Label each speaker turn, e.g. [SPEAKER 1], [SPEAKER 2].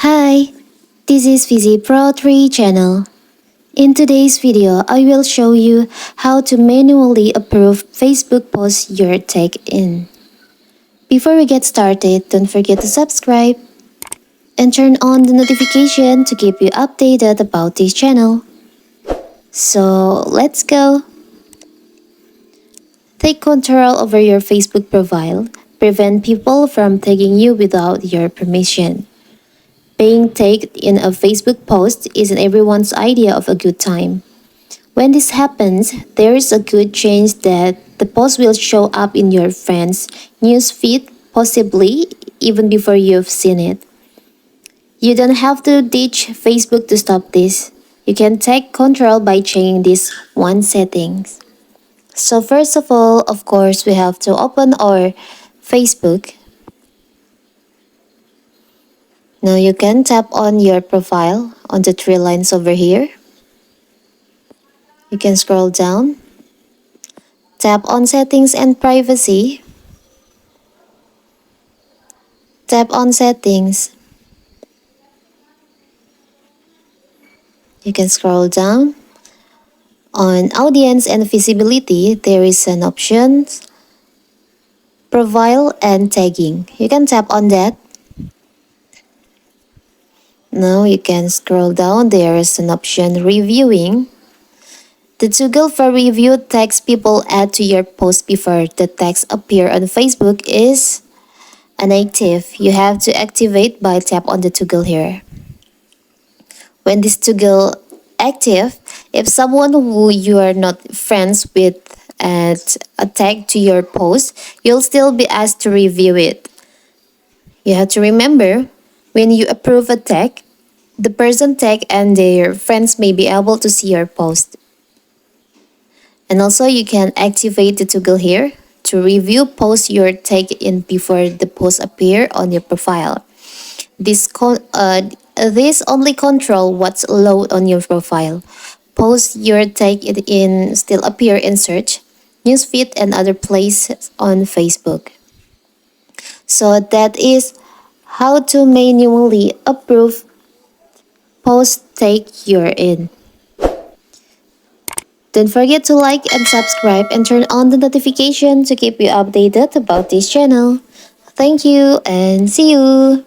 [SPEAKER 1] Hi, this is Fizzy Pro 3 channel. In today's video, I will show you how to manually approve Facebook posts you're tagged in. Before we get started, don't forget to subscribe and turn on the notification to keep you updated about this channel. So let's go. Take control over your Facebook profile. Prevent people from tagging you without your permission. Being tagged in a Facebook post isn't everyone's idea of a good time. When this happens, there is a good chance that the post will show up in your friend's newsfeed, possibly even before you've seen it. You don't have to ditch Facebook to stop this. You can take control by changing this one settings. So first of all, of course, we have to open our Facebook. Now you can tap on your profile on the three lines over here. You can scroll down. Tap on settings and privacy. Tap on settings. You can scroll down. On audience and visibility, there is an option, profile and tagging. You can tap on that. Now you can scroll down. There is an option, reviewing. The toggle for review tags people add to your post before the tags appear on Facebook is inactive. You have to activate by tap on the toggle here. When this toggle active, if someone who you are not friends with adds a tag to your post, you'll still be asked to review it. You have to remember, when you approve a tag, the person tag and their friends may be able to see your post. And also you can activate the toggle here to review posts you're tagged in before the posts appear on your profile. This only control what's allowed on your profile. Posts you're tagged in still appear in search, newsfeed, and other places on Facebook. So that is how to manually approve posts tagged you're in. Don't forget to like and subscribe and turn on the notification to keep you updated about this channel. Thank you and see you!